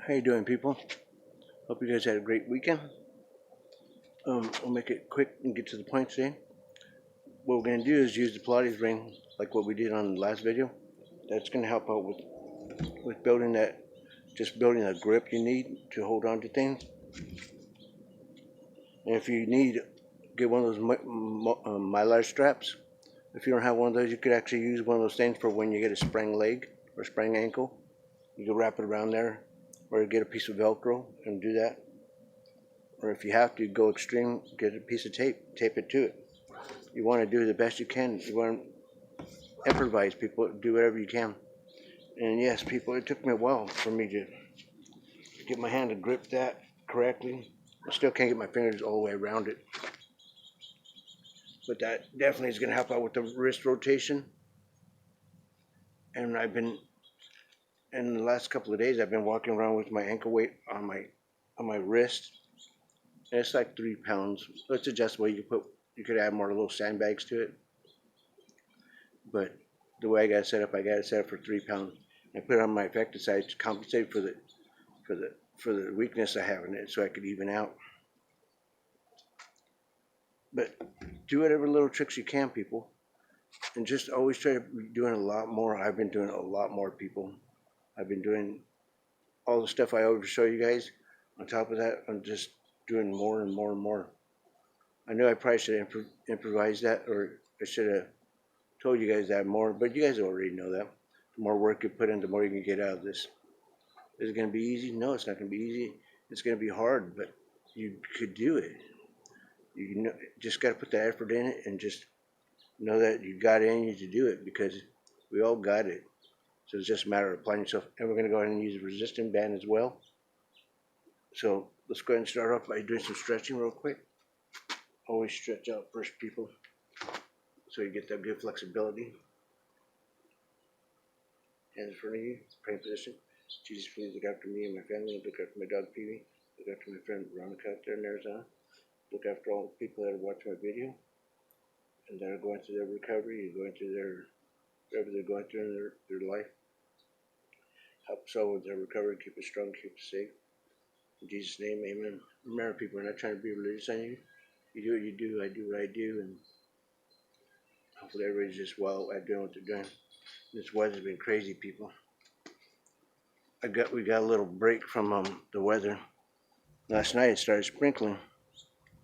How you doing, people? Hope you guys had a great weekend. I'll make it quick and get to the point today. What we're going to do is use the Pilates ring like what we did on the last video. That's going to help out with building that, just building a grip you need to hold on to things. And if you need, get one of those mylar straps. If you don't have one of those, you could actually use one of those things for when you get a sprained leg or sprained ankle. You can wrap it around there, or get a piece of Velcro and do that. Or if you have to go extreme, get a piece of tape it to it. You want to do the best you can. You want to improvise, people. Do whatever you can. And yes, people, it took me a while for me to get my hand to grip that correctly. I still can't get my fingers all the way around it. But that definitely is going to help out with the wrist rotation. And in the last couple of days, I've been walking around with my ankle weight on my wrist. And it's like 3 pounds. It's adjustable. You could add more little sandbags to it. But the way I got it set up, for 3 pounds. I put it on my effective side to compensate for the weakness I have in it, so I could even out. But do whatever little tricks you can, people, and just always try to be doing a lot more. I've been doing a lot more, people. I've been doing all the stuff I always show you guys. On top of that, I'm just doing more and more and more. I know I probably should have improvised that, or I should have told you guys that more, but you guys already know that. The more work you put in, the more you can get out of this. Is it going to be easy? No, it's not going to be easy. It's going to be hard, but you could do it. You just got to put the effort in it and just know that you got it in you to do it, because we all got it. So it's just a matter of applying yourself. And we're going to go ahead and use a resistance band as well. So let's go ahead and start off by doing some stretching real quick. Always stretch out first, people, so you get that good flexibility. Hands in front of you, praying position. Jesus, please look after me and my family. Look after my dog, Peewee. Look after my friend Veronica out there in Arizona. Look after all the people that are watching my video and that are going through their recovery and going through whatever they're going through in their life. Help us all with their recovery. Keep us strong. Keep us safe. In Jesus' name, amen. Remember, people, we're not trying to be religious on you. You do what you do. I do what I do. And hopefully everybody's just well at doing what they're doing. This weather's been crazy, people. We got a little break from the weather. Last night it started sprinkling.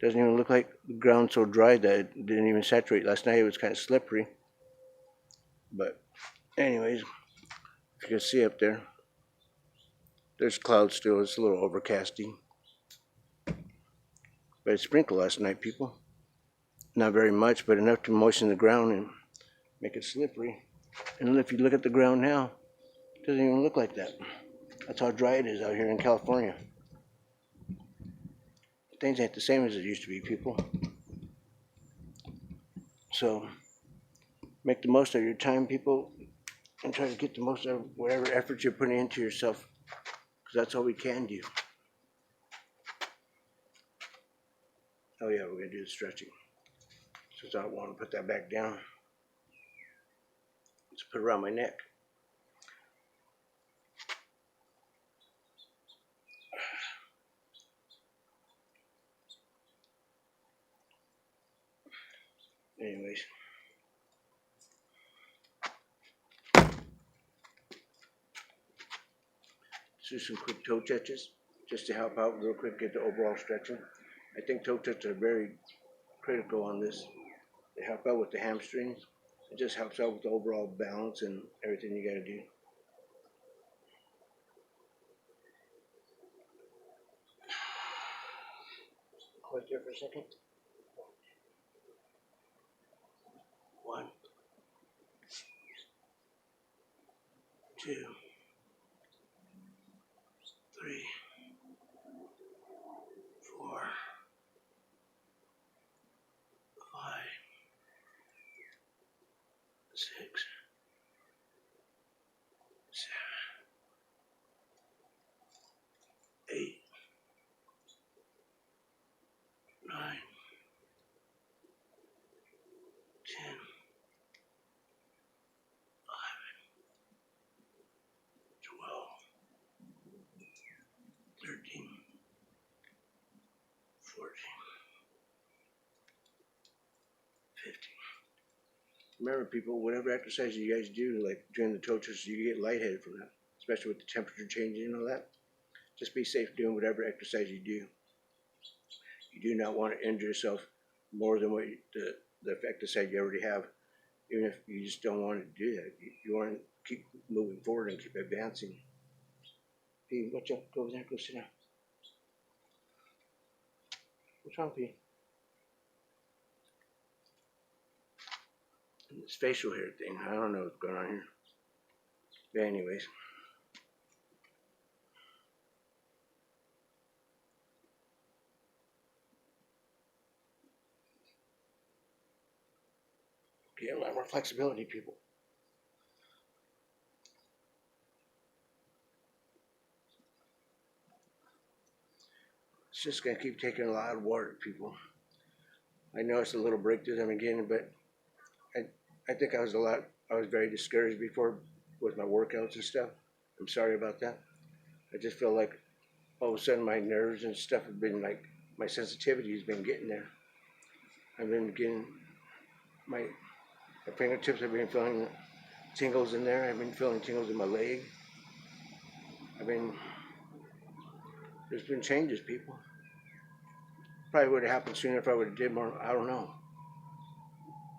Doesn't even look like the ground's so dry that it didn't even saturate. Last night it was kind of slippery. But anyways, if you can see up there, there's clouds still. It's a little overcasty. But it sprinkled last night, people. Not very much, but enough to moisten the ground and make it slippery. And if you look at the ground now, it doesn't even look like that. That's how dry it is out here in California. Things ain't the same as it used to be, people. So make the most of your time, people, and try to get the most of whatever effort you're putting into yourself, because that's all we can do. Oh yeah, we're gonna do the stretching. Since I don't want to put that back down, let's put it around my neck. Anyways. Let's do some quick toe touches just to help out real quick, get the overall stretching. I think toe touches are very critical on this. They help out with the hamstrings. It just helps out with the overall balance and everything you gotta do. Hold there for a second. 1, 2, 3, 4, 5, 6, 7, 8, 9, 10, 11, 12, remember people, whatever exercise you guys do, like during the toe touch, you get lightheaded from that, especially with the temperature changing and all that. Just be safe doing whatever exercise you do. You do not want to injure yourself more than what the effective side you already have, even if you just don't want to do that. You want to keep moving forward and keep advancing. Hey, watch out, go over there, go sit down. What's wrong, P? This facial hair thing, I don't know what's going on here. But anyways. Get a lot more flexibility, people. It's just gonna keep taking a lot of water, people. I know it's a little break to them again, but I think I was very discouraged before with my workouts and stuff. I'm sorry about that. I just feel like all of a sudden my nerves and stuff have been like, my sensitivity has been getting there. I've been getting my fingertips, I've been feeling tingles in there. I've been feeling tingles in my leg. There's been changes, people. Probably would have happened sooner if I would have did more. I don't know.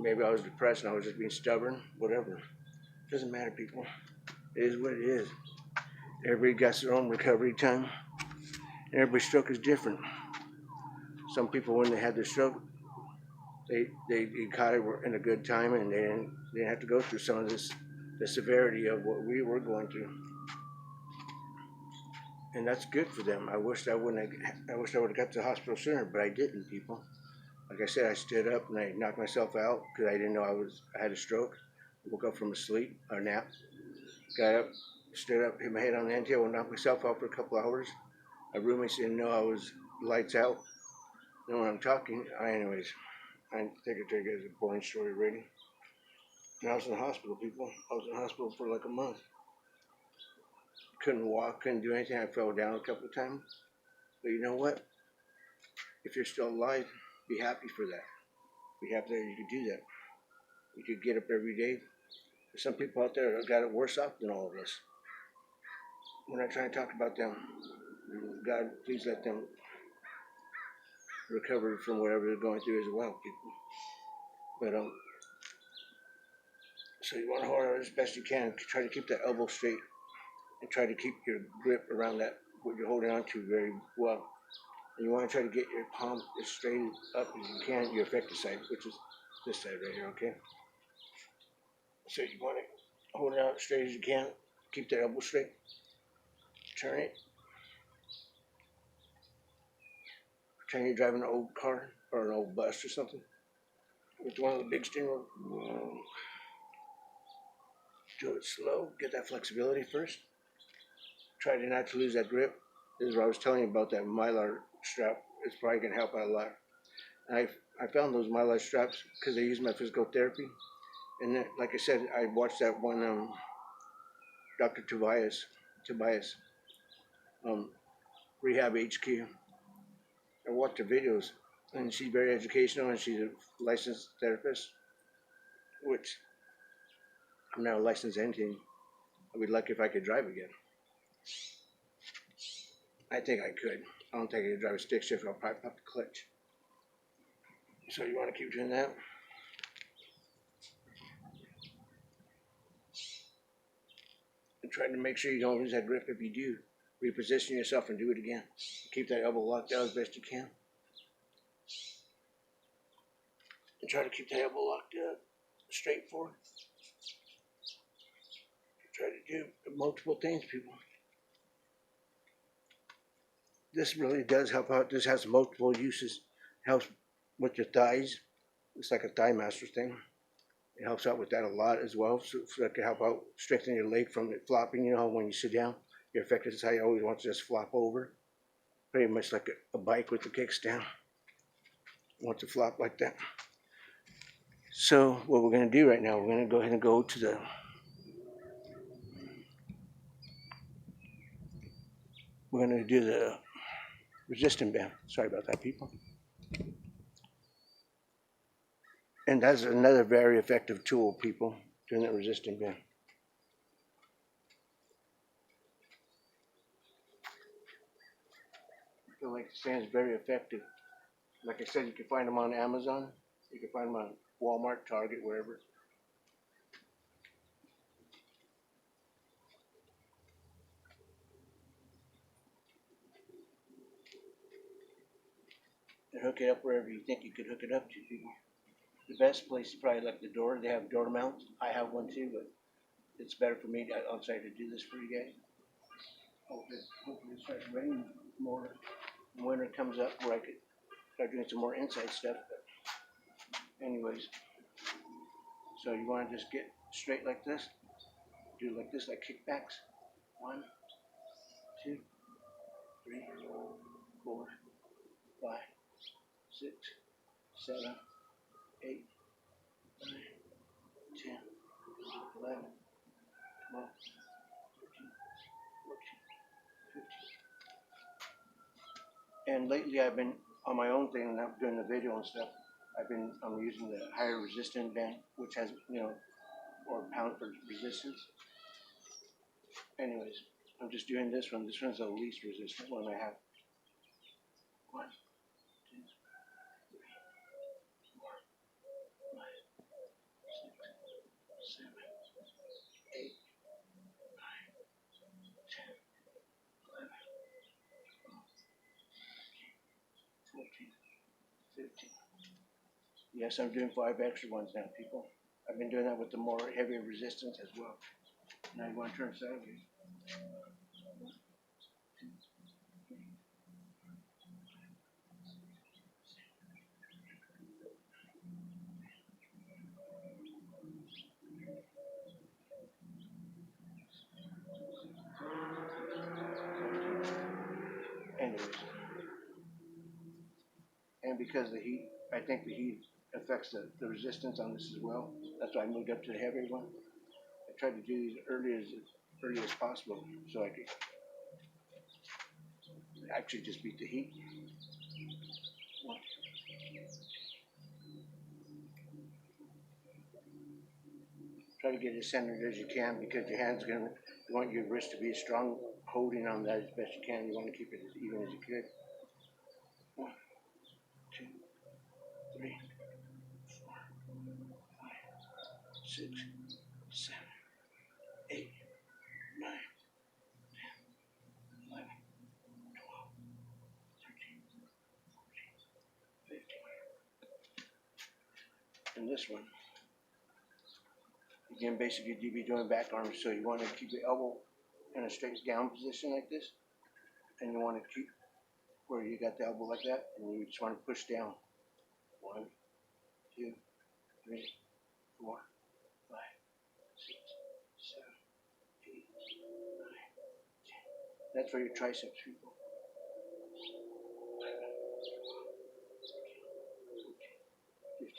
Maybe I was depressed and I was just being stubborn. Whatever. Doesn't matter, people. It is what it is. Everybody got their own recovery time. Everybody's stroke is different. Some people, when they had their stroke, they caught it in a good time and they didn't have to go through some of the severity of what we were going through. And that's good for them. I wish I would have got to the hospital sooner, but I didn't, people. Like I said, I stood up and I knocked myself out because I didn't know I had a stroke. Woke up from a nap, got up, stood up, hit my head on the end table, knocked myself out for a couple hours. My roommates didn't know I was lights out. You know what I'm talking? Anyways, I think I told you guys a boring story already. And I was in the hospital, people. I was in the hospital for like a month. Couldn't walk, couldn't do anything. I fell down a couple of times. But you know what? If you're still alive, be happy for that. Be happy that you could do that. You could get up every day. There's some people out there that got it worse off than all of us. We're not trying to talk about them. God, please let them recover from whatever they're going through as well, people. But so you want to hold on as best you can. Try to keep that elbow straight and try to keep your grip around that, what you're holding on to, very well. And you want to try to get your palm as straight up as you can, your effective side, which is this side right here, okay? So you want to hold it out as straight as you can. Keep that elbow straight. Turn it. Pretend you're driving an old car or an old bus or something with one of the big steering wheels. Do it slow. Get that flexibility first. Try to not to lose that grip. This is what I was telling you about that mylar strap. It's probably going to help out a lot. I found those mylar straps because I use my physical therapy. And then, like I said, I watched that one Dr. Tobias, Rehab HQ. I watched her videos, and she's very educational, and she's a licensed therapist, which I'm not licensed anything. I'd be lucky if I could drive again. I think I could. I don't think I could drive a stick shift. I'll probably pop the clutch. So you want to keep doing that. And trying to make sure you don't lose that grip. If you do, reposition yourself and do it again. Keep that elbow locked out as best you can. And try to keep that elbow locked out straight forward. Try to do multiple things, people. This really does help out. This has multiple uses. It helps with your thighs. It's like a thigh master thing. It helps out with that a lot as well. So that can help out strengthen your leg from it flopping. You know, when you sit down, your effective side always wants to just flop over. Pretty much like a bike with the kickstand. It wants to flop like that. So what we're going to do right now, we're going to go ahead and go to the resistance band. Sorry about that, people. And that's another very effective tool, people, doing that resistant band. I feel like the sand is very effective. Like I said, you can find them on Amazon. You can find them on Walmart, Target, wherever. And hook it up wherever you think you could hook it up to, people. The best place is probably like the door. They have door mounts. I have one too, but it's better for me. I'm sorry to do this for you guys. Hopefully it starts raining more. Winter comes up where I could start doing some more inside stuff. But anyways, so you want to just get straight like this. Do it like this, like kickbacks. 1, 2, 3, 4, 5, 6, 7, 8, 9, 10, 11, 12, 13, 14, 15. And lately I've been on my own thing and I'm doing the video and stuff. I'm using the higher resistant band, which has, or pound for resistance. Anyways, I'm just doing this one. This one's the least resistant one I have. 1, 2, 3, 4, 5, 6, 7, 8, 9, 10, 11, 12, 14, 15. Yes, I'm doing 5 extra ones now, people. I've been doing that with the more heavier resistance as well. Now you want to turn sideways. 1, 2, 3, 4. Anyways, and because the heat, I think the heat affects the resistance on this as well. That's why I moved up to the heavier one. I tried to do these early as possible so I could actually just beat the heat. 1. Try to get as centered as you can because your hand's you want your wrist to be as strong holding on that as best you can. You want to keep it as even as you could. 1, 2, 3, 4, 5, 6, 7, 8, 9, 10, 11, 12, 13, 14, 15. And this one, again, basically you'd be doing back arms, so you want to keep the elbow in a straight down position like this, and you want to keep where you got the elbow like that, and you just want to push down. 1, 2, 3, 4, 5, 6, 7, 8, 9, 10. That's for your triceps, people. 11, 12, 13, 14, 15.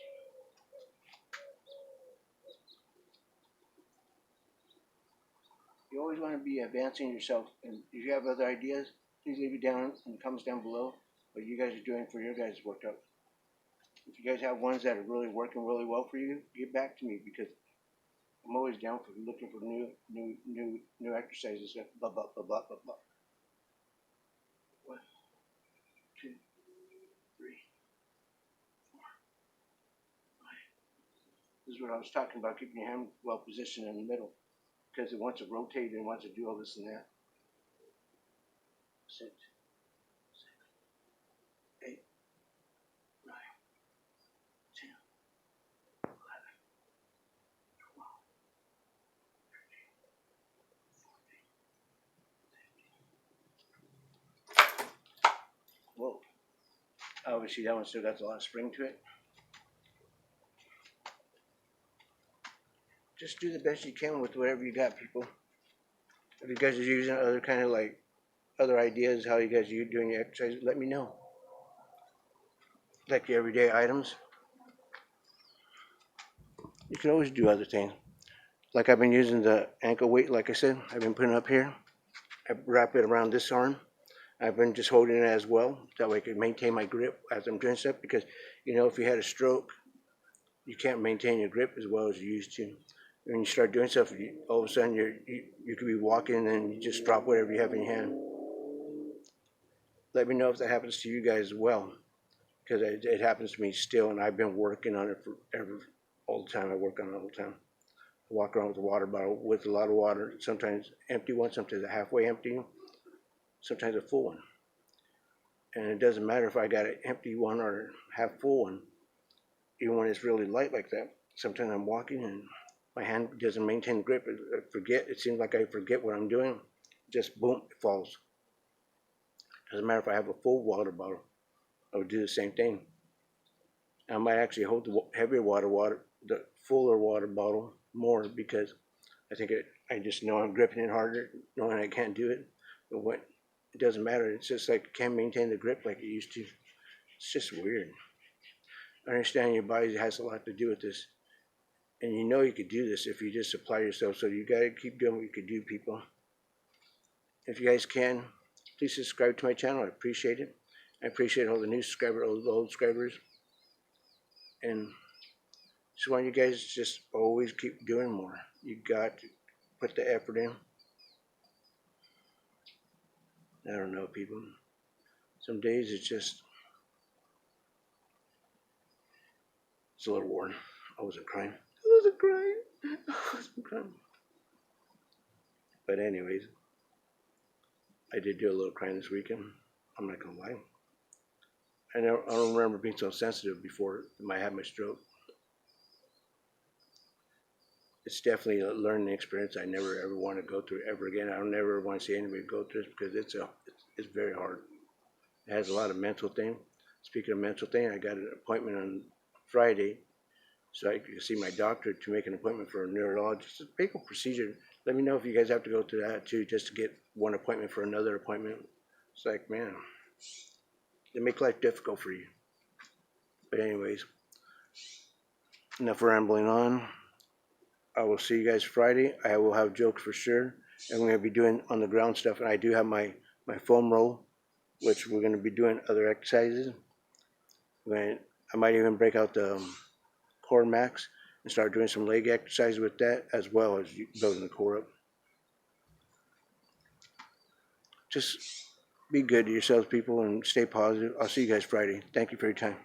You always want to be advancing yourself, and if you have other ideas, please leave it down in the comments down below what you guys are doing for your guys' workout. If you guys have ones that are really working really well for you, get back to me because I'm always down for looking for new exercises. Blah blah blah blah blah blah. 1, 2, 3, 4, 5. This is what I was talking about, keeping your hand well positioned in the middle because it wants to rotate and wants to do all this and that. 6, 7, 8, 9, 10, 11, 12, 13, 14, 15. Whoa. Obviously that one still got a lot of spring to it. Just do the best you can with whatever you got, people. If you guys are using other kind of like other ideas how you guys are doing your exercise, let me know. Like your everyday items. You can always do other things. Like I've been using the ankle weight, like I said, I've been putting it up here. I wrap it around this arm. I've been just holding it as well. That way I can maintain my grip as I'm doing stuff because, if you had a stroke you can't maintain your grip as well as you used to. When you start doing stuff, all of a sudden you could be walking and you just drop whatever you have in your hand. Let me know if that happens to you guys as well, because it happens to me still, and I've been working on it forever, all the time. I work on it all the time. I walk around with a water bottle with a lot of water, sometimes empty one, sometimes a halfway empty, sometimes a full one. And it doesn't matter if I got an empty one or half full one, even when it's really light like that. Sometimes I'm walking and my hand doesn't maintain grip. I forget. It seems like I forget what I'm doing. Just boom, it falls. Doesn't matter if I have a full water bottle. I would do the same thing. I might actually hold the heavier the fuller water bottle more, because I just know I'm gripping it harder, knowing I can't do it. But it doesn't matter. It's just like I can't maintain the grip like it used to. It's just weird. I understand your body has a lot to do with this. And you know you could do this if you just apply yourself. So you got to keep doing what you could do, people. If you guys can, please subscribe to my channel. I appreciate it. I appreciate all the new subscribers, all the old subscribers. And just want you guys to just always keep doing more. You got to put the effort in. I don't know, people. Some days it's a little worn. I wasn't crying. I wasn't crying. I wasn't crying. But anyways, I did do a little crying this weekend. I'm not gonna lie. I don't remember being so sensitive before I had my stroke. It's definitely a learning experience I never ever want to go through ever again. I don't never want to see anybody go through this, because it's very hard. It has a lot of mental thing. Speaking of mental thing, I got an appointment on Friday, so I could see my doctor to make an appointment for a neurologist. It's a big procedure. Let me know if you guys have to go through that too, just to get one appointment for another appointment. It's like, man, they make life difficult for you. But anyways, enough rambling on. I will see you guys Friday. I will have jokes for sure. And we're going to be doing on the ground stuff. And I do have my foam roll, which we're going to be doing other exercises. I might even break out the core max and start doing some leg exercises with that, as well as building the core up. Just be good to yourselves, people, and stay positive. I'll see you guys Friday. Thank you for your time.